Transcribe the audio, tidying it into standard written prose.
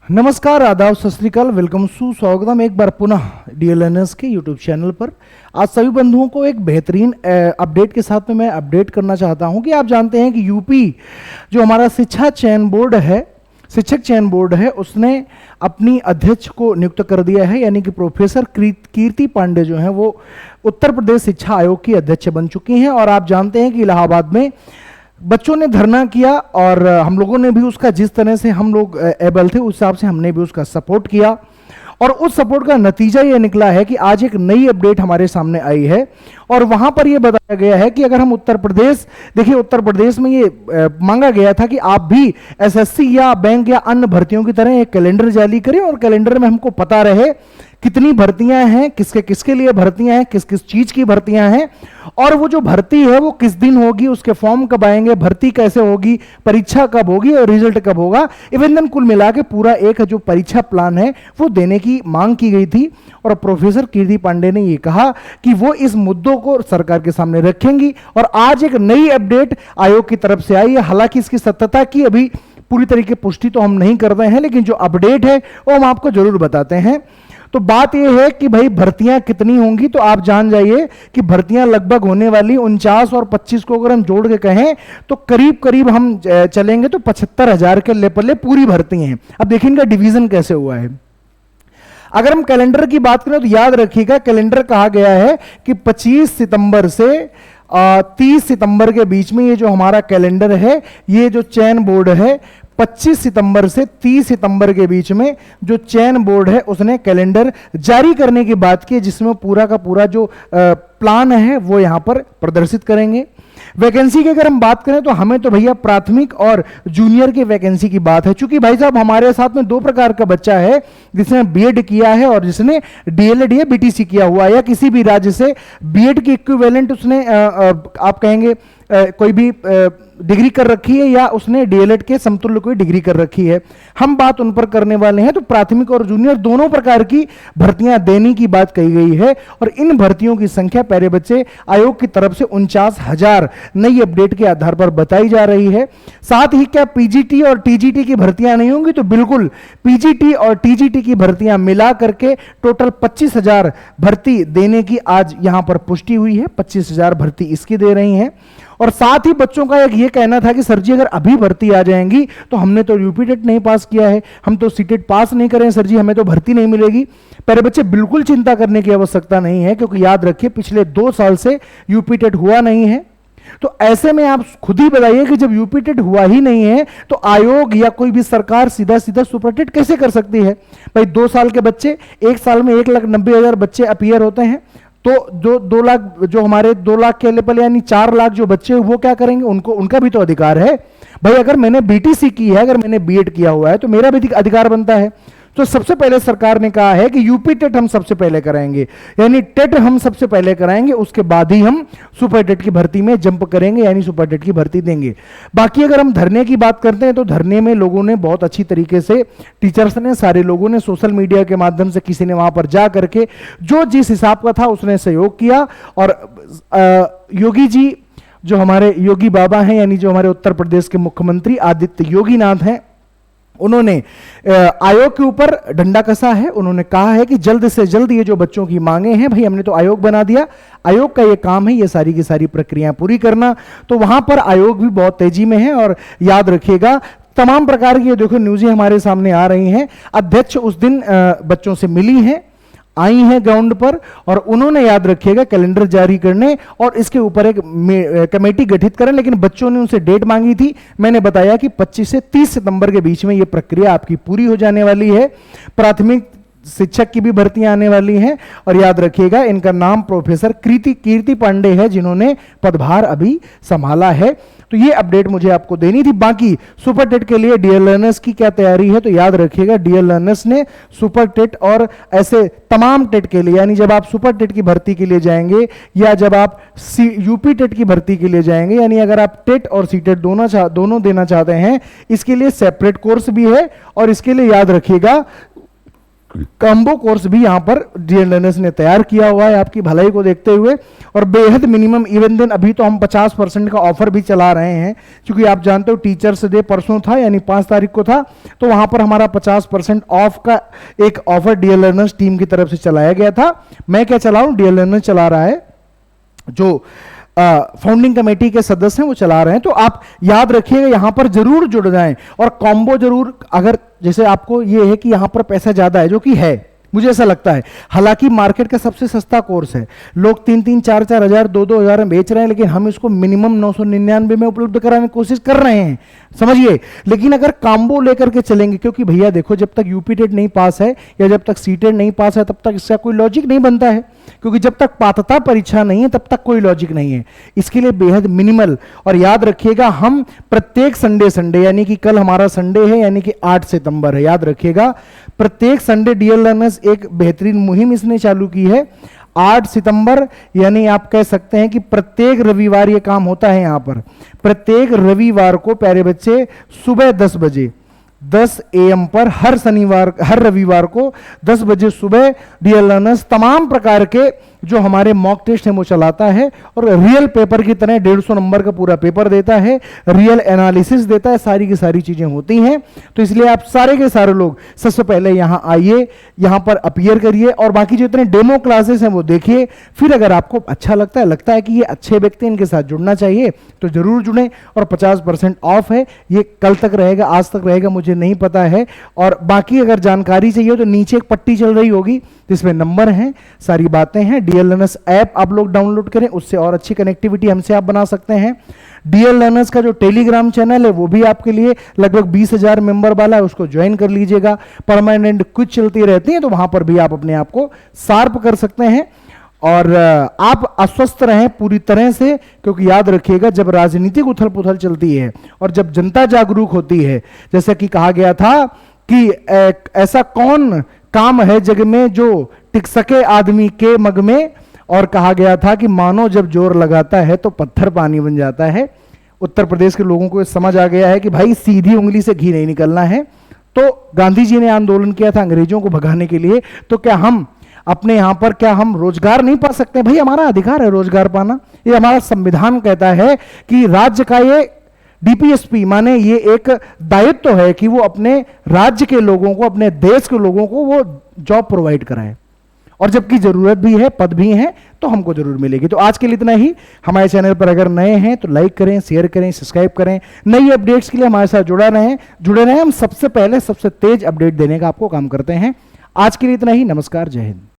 नमस्कार, आदाब, सत श्री अकाल, वेलकम स्वागतम एक बार पुनः डीएलएनएस के यूट्यूब चैनल पर। आज सभी बंधुओं को एक बेहतरीन अपडेट के साथ में मैं अपडेट करना चाहता हूं कि आप जानते हैं कि यूपी जो हमारा शिक्षक चयन बोर्ड है उसने अपनी अध्यक्ष को नियुक्त कर दिया है, यानी कि प्रोफेसर कीर्ति पांडे जो हैं वो उत्तर प्रदेश शिक्षा आयोग की अध्यक्ष बन चुकी हैं। और आप जानते हैं कि इलाहाबाद में बच्चों ने धरना किया और हम लोगों ने भी उसका, जिस तरह से हम लोग एबल थे उस हिसाब से हमने भी उसका सपोर्ट किया। और उस सपोर्ट का नतीजा ये निकला है कि आज एक नई अपडेट हमारे सामने आई है और वहां पर ये बताया गया है कि अगर हम उत्तर प्रदेश, देखिए उत्तर प्रदेश में ये मांगा गया था कि आप भी एसएससी या बैंक या अन्य भर्तियों की तरह एक कैलेंडर जारी करें और कैलेंडर में हमको पता रहे कितनी भर्तियां हैं, किसके किसके लिए भर्तियां हैं, किस किस चीज की भर्तियां हैं और वो जो भर्ती है वो किस दिन होगी, उसके फॉर्म कब आएंगे, भर्ती कैसे होगी, परीक्षा कब होगी और रिजल्ट कब होगा। इवन कुल मिला के पूरा एक जो परीक्षा प्लान है वो देने की मांग की गई थी। और प्रोफेसर कीर्ति पांडे ने ये कहा कि वो इस मुद्दों को सरकार के सामने रखेंगी। और आज एक नई अपडेट आयोग की तरफ से आई है। हालांकि इसकी सत्यता की अभी पूरी तरीके पुष्टि तो हम नहीं कर रहे हैं, लेकिन जो अपडेट है वो हम आपको जरूर बताते हैं। तो बात यह है कि भाई भर्तियां कितनी होंगी, तो आप जान जाइए कि भर्तियां लगभग होने वाली 49 और 25 को अगर हम जोड़ के कहें तो करीब करीब हम चलेंगे तो 75,000 के लेवल पूरी भर्ती हैं। अब देखिए इनका डिवीजन कैसे हुआ है। अगर हम कैलेंडर की बात करें तो याद रखिएगा कैलेंडर कहा गया है कि 25 सितंबर से 30 सितंबर के बीच में ये जो हमारा कैलेंडर है, ये जो चयन बोर्ड है 25 सितंबर से 30 सितंबर के बीच में जो चयन बोर्ड है उसने कैलेंडर जारी करने की बात की, जिसमें पूरा का पूरा जो प्लान है वो यहां पर प्रदर्शित करेंगे। वैकेंसी की अगर हम बात करें तो हमें तो भैया प्राथमिक और जूनियर की वैकेंसी की बात है, क्योंकि भाई साहब हमारे साथ में दो प्रकार का बच्चा है, जिसने बीएड किया है और जिसने डीएलएड या बीटीसी किया हुआ है, या किसी भी राज्य से बीएड की इक्विवेलेंट उसने आप कहेंगे कोई भी डिग्री कर रखी है या उसने डीएलएड के समतुल्य कोई डिग्री कर रखी है। हम बात उन पर करने वाले हैं। तो प्राथमिक और जूनियर दोनों प्रकार की भर्तियां देने की बात कही गई है और इन भर्तियों की संख्या प्यारे बच्चे आयोग की तरफ से 49,000 नई अपडेट के आधार पर बताई जा रही है। साथ ही क्या पीजीटी और टीजीटी की भर्तियां नहीं होंगी, तो बिल्कुल पीजीटी और टीजीटी की भर्तियां मिला करके टोटल 25,000 भर्ती देने की आज यहां पर पुष्टि हुई है। 25,000 भर्ती इसकी दे रही हैं। और साथ ही बच्चों का एक ये कहना था कि सर जी अगर अभी भर्ती आ जाएंगी तो हमने तो यूपी टेट नहीं पास किया है, हम तो सीटेट पास नहीं करें सर जी, हमें तो भर्ती नहीं मिलेगी। प्यारे बच्चे बिल्कुल चिंता करने की आवश्यकता नहीं है, क्योंकि याद रखिए पिछले 2 साल से यूपी टेट हुआ नहीं है। तो ऐसे में आप खुद ही बताइए कि जब यूपी टेट हुआ ही नहीं है तो आयोग या कोई भी सरकार सीधा सीधा सुपर टेट कैसे कर सकती है। भाई 2 साल के बच्चे, 1 साल में 1,90,000 बच्चे अपीयर होते हैं, तो जो 2 लाख, जो हमारे 2 लाख के लेवल यानी 4 लाख जो बच्चे वो क्या करेंगे, उनको उनका भी तो अधिकार है। भाई अगर मैंने बीटीसी की है, अगर मैंने बीएड किया हुआ है तो मेरा भी अधिकार बनता है। तो सबसे पहले सरकार ने कहा है कि यूपी टेट हम सबसे पहले कराएंगे, यानी टेट हम सबसे पहले कराएंगे, उसके बाद ही हम सुपर टेट की भर्ती में जंप करेंगे, यानी सुपर टेट की भर्ती देंगे। बाकी अगर हम धरने की बात करते हैं तो धरने में लोगों ने बहुत अच्छी तरीके से, टीचर्स ने, सारे लोगों ने सोशल मीडिया के माध्यम से, किसी ने वहां पर जा करके जो जिस हिसाब का था उसने सहयोग किया। और योगी जी जो हमारे योगी बाबा हैं, यानी जो हमारे उत्तर प्रदेश के मुख्यमंत्री आदित्य योगीनाथ हैं, उन्होंने आयोग के ऊपर डंडा कसा है। उन्होंने कहा है कि जल्द से जल्द ये जो बच्चों की मांगे हैं, भाई हमने तो आयोग बना दिया, आयोग का ये काम है ये सारी की सारी प्रक्रियाएं पूरी करना। तो वहां पर आयोग भी बहुत तेजी में है। और याद रखिएगा तमाम प्रकार की, देखो न्यूज़ें हमारे सामने आ रही हैं। अध्यक्ष उस दिन बच्चों से मिली हैं, आई हैं ग्राउंड पर, और उन्होंने याद रखिएगा कैलेंडर जारी करने और इसके ऊपर एक कमेटी गठित करें। लेकिन बच्चों ने उनसे डेट मांगी थी। मैंने बताया कि 25 से 30 सितंबर के बीच में यह प्रक्रिया आपकी पूरी हो जाने वाली है। प्राथमिक शिक्षक की भी भर्तियां आने वाली हैं। और याद रखिएगा इनका नाम प्रोफेसर कीर्ति पांडे है, जिन्होंने पदभार अभी संभाला है। तो ये अपडेट मुझे आपको देनी थी। बाकी सुपर टेट के लिए डीएलएनएस की क्या तैयारी है, तो याद रखिएगा डीएलएनएस ने सुपर टेट और ऐसे तमाम टेट के लिए, यानी जब आप सुपर टेट की भर्ती के लिए जाएंगे या जब आप यूपी टेट की भर्ती के लिए जाएंगे, यानी अगर आप टेट और सीटेट दोनों देना चाहते हैं, इसके लिए सेपरेट कोर्स भी है। और इसके लिए याद रखिएगा कॉम्बो कोर्स भी यहाँ पर डीएल लर्नर्स ने तैयार किया हुआ है आपकी भलाई को देखते हुए, और बेहद मिनिमम इवन दिन अभी तो हम 50% का ऑफर भी चला रहे हैं, क्योंकि आप जानते हो टीचर्स डे परसों था यानी 5 तारीख को था, तो वहां पर हमारा 50% ऑफ का एक ऑफर डीएल लर्नर्स टीम की तरफ से चलाया गया था। मैं क्या चला रहा हूं, डीएल लर्नर्स चला रहा है, जो फाउंडिंग कमेटी के सदस्य हैं वो चला रहे हैं। तो आप याद रखिएगा यहां पर जरूर जुड़ जाएं और कॉम्बो जरूर, अगर जैसे आपको ये है कि यहां पर पैसा ज्यादा है, जो कि है, मुझे ऐसा लगता है, हालांकि मार्केट का सबसे सस्ता कोर्स है, लोग 3-3, 4-4 हजार, 2-2 हजार में बेच रहे हैं, लेकिन हम इसको मिनिमम 999 में उपलब्ध कराने की कोशिश कर रहे हैं, समझिए। लेकिन अगर कॉम्बो लेकर के चलेंगे, क्योंकि भैया देखो, जब तक यूपी टेट नहीं पास है या जब तक सीटेट नहीं पास है, तब तक इसका कोई लॉजिक नहीं बनता है, क्योंकि जब तक पात्रता परीक्षा नहीं है तब तक कोई लॉजिक नहीं है। इसके लिए बेहद मिनिमल, और याद रखिएगा हम प्रत्येक संडे यानी कि कल हमारा संडे है, यानी कि 8 सितंबर है, याद रखिएगा प्रत्येक संडे डीएल लर्नर्स एक बेहतरीन मुहिम इसने चालू की है। 8 सितंबर यानी आप कह सकते हैं कि प्रत्येक रविवार ये काम होता है यहां पर, प्रत्येक रविवार को प्यारे बच्चे सुबह 10 बजे 10 AM पर हर रविवार को 10 बजे सुबह डीएल लर्नर्स तमाम प्रकार के जो हमारे मॉक टेस्ट हैं वो चलाता है, और रियल पेपर की तरह 150 नंबर का पूरा पेपर देता है, रियल एनालिसिस देता है, सारी की सारी चीजें होती हैं। तो इसलिए आप सारे के सारे लोग सबसे पहले यहां आइए, यहां पर अपीयर करिए, और बाकी जो इतने डेमो क्लासेस हैं वो देखिए। फिर अगर आपको अच्छा लगता है कि ये अच्छे व्यक्ति इनके साथ जुड़ना चाहिए, तो जरूर जुड़ें। और 50% ऑफ है, ये कल तक रहेगा, आज तक रहेगा, मुझे नहीं पता है। और बाकी अगर जानकारी चाहिए तो नीचे एक पट्टी चल रही होगी जिसमें नंबर हैं, सारी बातें हैं। डीएल लर्नर्स ऐप आप लोग डाउनलोड करें, उससे और अच्छी कनेक्टिविटी हमसे आप बना सकते हैं। डीएल लर्नर्स का जो टेलीग्राम चैनल है वो भी आपके लिए लगभग 20,000 मेंबर वाला है, उसको ज्वाइन कर लीजिएगा। परमानेंट कुछ चलती रहती है, तो वहां पर भी आप अपने आप को शार्प कर सकते हैं। और आप अस्वस्थ रहें पूरी तरह से, क्योंकि याद रखिएगा जब राजनीतिक उथल पुथल चलती है और जब जनता जागरूक होती है, जैसे कि कहा गया था कि ऐसा कौन काम है जग में जो टिक सके आदमी के मग में, और कहा गया था कि मानो जब जोर लगाता है तो पत्थर पानी बन जाता है। उत्तर प्रदेश के लोगों को समझ आ गया है कि भाई सीधी उंगली से घी नहीं निकलना है। तो गांधी जी ने आंदोलन किया था अंग्रेजों को भगाने के लिए, तो क्या हम अपने यहां पर क्या हम रोजगार नहीं पा सकते? भाई हमारा अधिकार है रोजगार पाना, ये हमारा संविधान कहता है कि राज्य का ये डीपीएसपी माने ये एक दायित्व है कि वो अपने राज्य के लोगों को, अपने देश के लोगों को वो जॉब प्रोवाइड कराए, और जबकि जरूरत भी है, पद भी हैं, तो हमको जरूर मिलेगी। तो आज के लिए इतना ही। हमारे चैनल पर अगर नए हैं तो लाइक करें, शेयर करें, सब्सक्राइब करें। नई अपडेट्स के लिए हमारे साथ जुड़े रहें। हम सबसे पहले सबसे तेज अपडेट देने का आपको काम करते हैं। आज के लिए इतना ही। नमस्कार, जय हिंद।